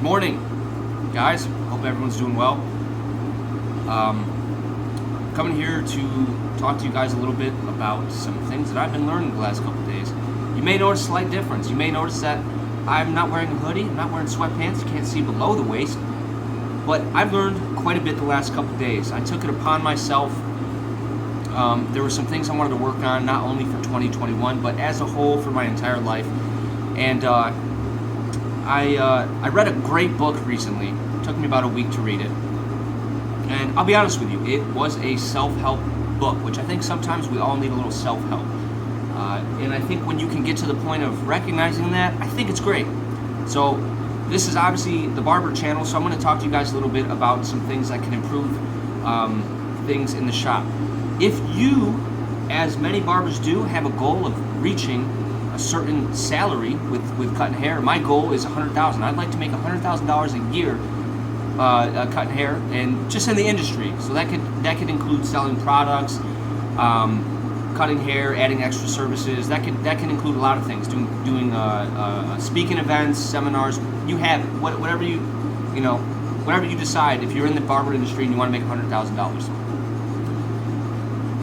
Good morning, guys. Hope everyone's doing well. Coming here to talk to you guys a little bit about some things that I've been learning the last couple days. You may notice a slight difference. You may notice that I'm not wearing a hoodie, I'm not wearing sweatpants, you can't see below the waist. But I've learned quite a bit the last couple days. I took it upon myself. There were some things I wanted to work on, not only for 2021, but as a whole for my entire life. And I read a great book recently. It took me about a week to read it. And I'll be honest with you, it was a self-help book, which I think sometimes we all need a little self-help. And I think when you can get to the point of recognizing that, I think it's great. So this is obviously the Barber channel, so I'm going to talk to you guys a little bit about some things that can improve things in the shop. If you, as many barbers do, have a goal of reaching a certain salary with cutting hair, my goal is $100,000. I'd like to make $100,000 a year cutting hair, and just in the industry. So that could include selling products, cutting hair, adding extra services. That can include a lot of things. Doing speaking events, seminars. You have it. Whatever you decide. If you're in the barber industry and you want to make $100,000.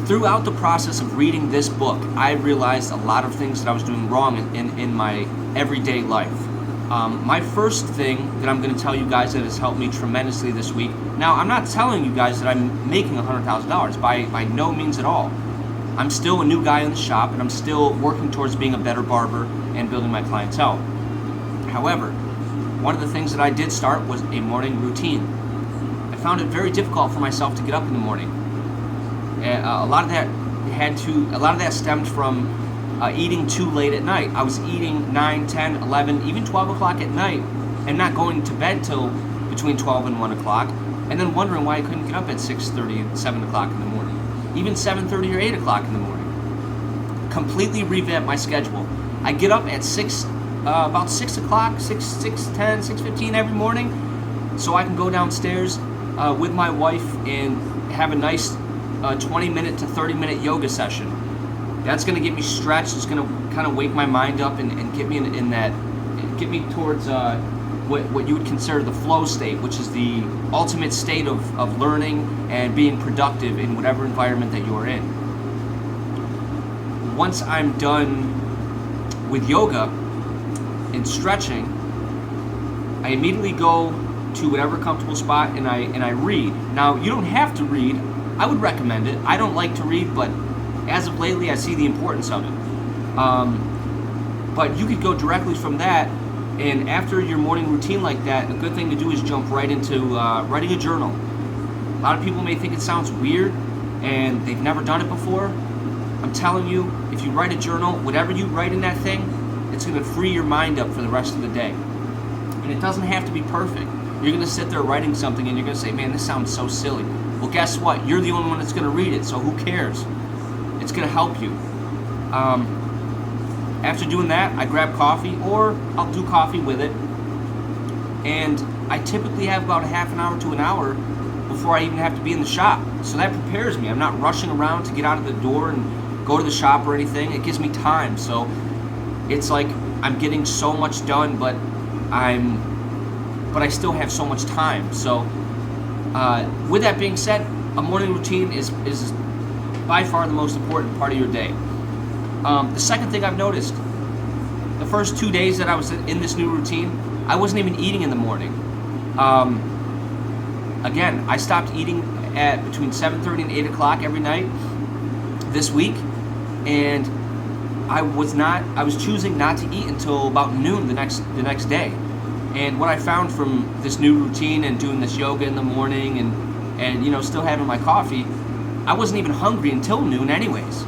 Throughout the process of reading this book, I realized a lot of things that I was doing wrong in my everyday life. My first thing that I'm going to tell you guys that has helped me tremendously this week. Now, I'm not telling you guys that I'm making $100,000 by no means at all. I'm still a new guy in the shop, and I'm still working towards being a better barber and building my clientele. However, one of the things that I did start was a morning routine. I found it very difficult for myself to get up in the morning. And a lot of that stemmed from eating too late at night. I was eating 9, 10, 11, even 12 o'clock at night, and not going to bed till between 12 and 1 o'clock, and then wondering why I couldn't get up at 6:30 and 7 o'clock in the morning, even 7:30 or 8 o'clock in the morning. Completely revamped my schedule. I get up at about 6 o'clock, 6:10, 6:15 every morning, so I can go downstairs with my wife and have a nice 20-minute to 30-minute yoga session. That's going to get me stretched. It's going to kind of wake my mind up and get me get me towards what you would consider the flow state, which is the ultimate state of learning and being productive in whatever environment that you're in. Once I'm done with yoga and stretching, I immediately go to whatever comfortable spot and I read. Now, you don't have to read. I would recommend it. I don't like to read, but as of lately, I see the importance of it. But you could go directly from that, and after your morning routine like that, a good thing to do is jump right into writing a journal. A lot of people may think it sounds weird, and they've never done it before. I'm telling you, if you write a journal, whatever you write in that thing, it's going to free your mind up for the rest of the day. And it doesn't have to be perfect. You're going to sit there writing something, and you're going to say, man, this sounds so silly. Well, guess what? You're the only one that's going to read it, so who cares? It's going to help you. After doing that, I grab coffee, or I'll do coffee with it. And I typically have about a half an hour to an hour before I even have to be in the shop. So that prepares me. I'm not rushing around to get out of the door and go to the shop or anything. It gives me time. So it's like I'm getting so much done, but I still have so much time. So with that being said, a morning routine is by far the most important part of your day. The second thing I've noticed, the first 2 days that I was in this new routine, I wasn't even eating in the morning. Again, I stopped eating at between 7:30 and 8 o'clock every night this week, and I was choosing not to eat until about noon the next day. And what I found from this new routine and doing this yoga in the morning and still having my coffee, I wasn't even hungry until noon anyways.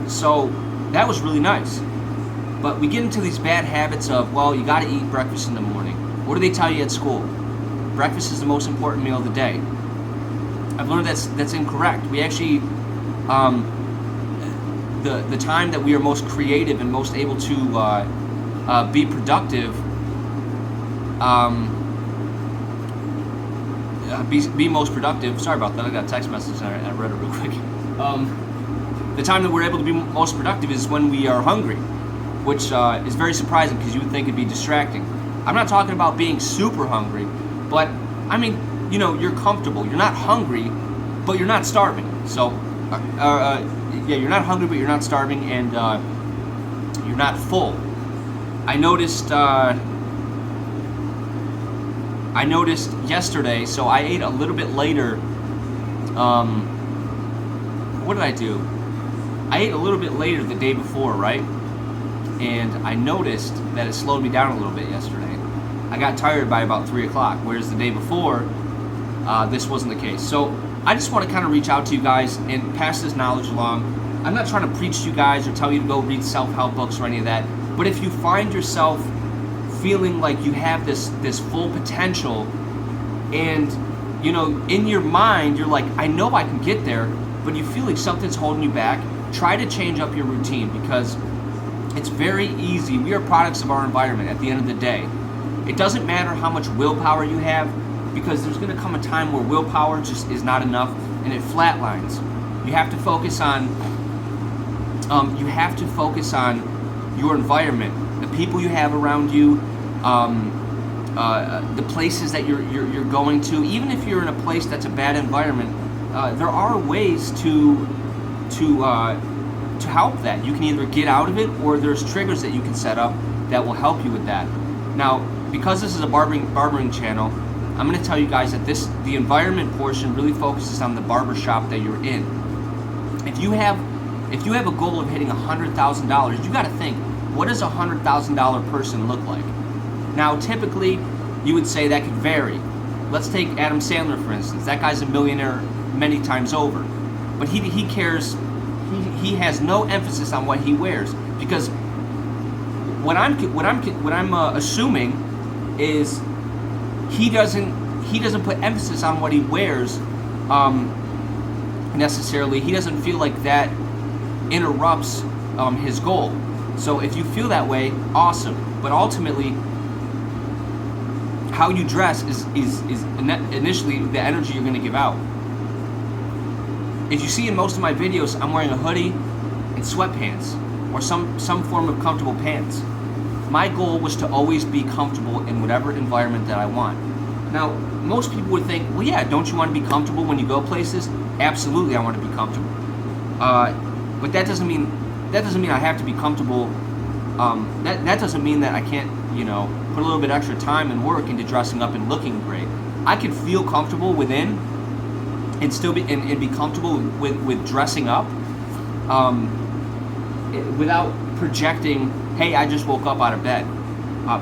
So that was really nice. But we get into these bad habits of, well, you got to eat breakfast in the morning. What do they tell you at school? Breakfast is the most important meal of the day. I've learned that's incorrect. We actually, the time that we are most creative and most able to be productive, be most productive. Sorry about that. I got a text message and I read it real quick. The time that we're able to be most productive is when we are hungry. which is very surprising because you would think it'd be distracting. I'm not talking about being super hungry, but I mean, you know, you're comfortable. You're not hungry, but you're not starving. So, yeah, you're not hungry, but you're not starving, and you're not full. I noticed yesterday, so I ate a little bit later. What did I do? I ate a little bit later the day before, right? And I noticed that it slowed me down a little bit yesterday. I got tired by about 3 o'clock, whereas the day before, this wasn't the case. So I just want to kind of reach out to you guys and pass this knowledge along. I'm not trying to preach to you guys or tell you to go read self-help books or any of that, but if you find yourself feeling like you have this full potential, and you know, in your mind you're like, I know I can get there, but you feel like something's holding you back, try to change up your routine, because it's very easy. We are products of our environment at the end of the day. It doesn't matter how much willpower you have, because there's going to come a time where willpower just is not enough and it flatlines. You have to focus on your environment, the people you have around you, the places that you're going to. Even if you're in a place that's a bad environment, there are ways to help that. You can either get out of it, or there's triggers that you can set up that will help you with that. Now, because this is a barbering channel, I'm going to tell you guys that the environment portion really focuses on the barber shop that you're in. If you have a goal of hitting $100,000, you got to think, what does a $100,000 person look like? Now, typically, you would say that could vary. Let's take Adam Sandler, for instance. That guy's a millionaire many times over, but he cares. He has no emphasis on what he wears, because what I'm assuming is he doesn't put emphasis on what he wears necessarily. He doesn't feel like that interrupts his goal. So if you feel that way, awesome. But ultimately, how you dress is initially the energy you're going to give out. If you see in most of my videos, I'm wearing a hoodie and sweatpants, or some form of comfortable pants. My goal was to always be comfortable in whatever environment that I want. Now, most people would think, well, yeah, don't you want to be comfortable when you go places? Absolutely, I want to be comfortable. But that doesn't mean I have to be comfortable. That doesn't mean that I can't, you know, put a little bit extra time and work into dressing up and looking great. I can feel comfortable within and still be comfortable with dressing up without projecting, hey, I just woke up out of bed.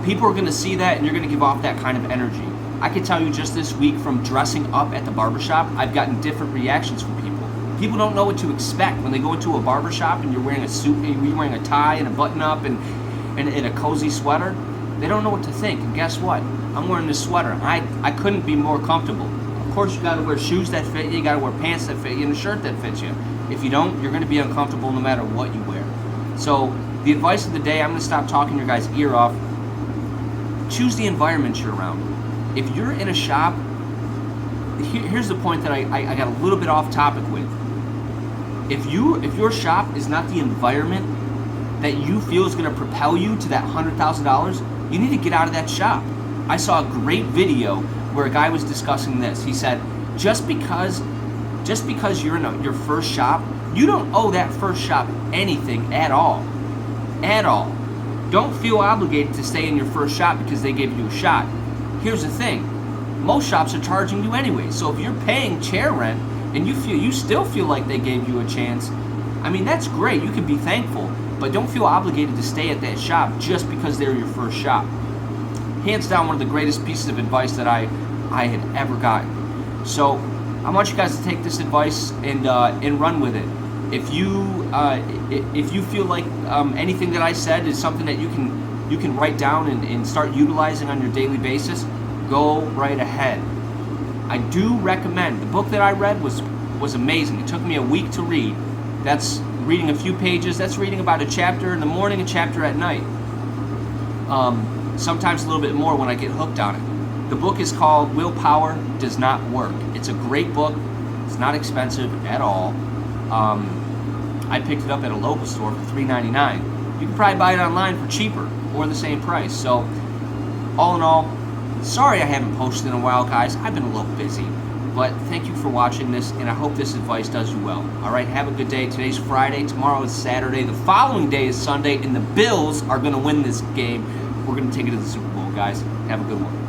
People are going to see that, and you're going to give off that kind of energy. I can tell you just this week, from dressing up at the barbershop, I've gotten different reactions from people. People don't know what to expect when they go into a barbershop and you're wearing a suit, and you're wearing a tie and a button-up and a cozy sweater. They don't know what to think. And guess what? I'm wearing this sweater. I couldn't be more comfortable. Of course, you got to wear shoes that fit you. You got to wear pants that fit you and a shirt that fits you. If you don't, you're going to be uncomfortable no matter what you wear. So the advice of the day, I'm going to stop talking your guys' ear off. Choose the environment you're around. If you're in a shop, here's the point that I got a little bit off topic with. If your shop is not the environment that you feel is going to propel you to that $100,000, you need to get out of that shop. I saw a great video where a guy was discussing this. He said, just because you're in your first shop, you don't owe that first shop anything at all. At all. Don't feel obligated to stay in your first shop because they gave you a shot. Here's the thing. Most shops are charging you anyway. So if you're paying chair rent and you still feel like they gave you a chance, I mean, that's great. You can be thankful. But don't feel obligated to stay at that shop just because they're your first shop. Hands down, one of the greatest pieces of advice that I had ever gotten. So I want you guys to take this advice and run with it. If you feel like anything that I said is something that you can write down and start utilizing on your daily basis, go right ahead. I do recommend. The book that I read was amazing. It took me a week to read. That's reading a few pages. That's reading about a chapter in the morning, a chapter at night. Sometimes a little bit more when I get hooked on it. The book is called Willpower Does Not Work. It's a great book. It's not expensive at all. I picked it up at a local store for $3.99. you can probably buy it online for cheaper or the same price. So, all in all, sorry I haven't posted in a while, guys. I've been a little busy. But thank you for watching this, and I hope this advice does you well. All right, have a good day. Today's Friday. Tomorrow is Saturday. The following day is Sunday, and the Bills are going to win this game. We're going to take it to the Super Bowl, guys. Have a good one.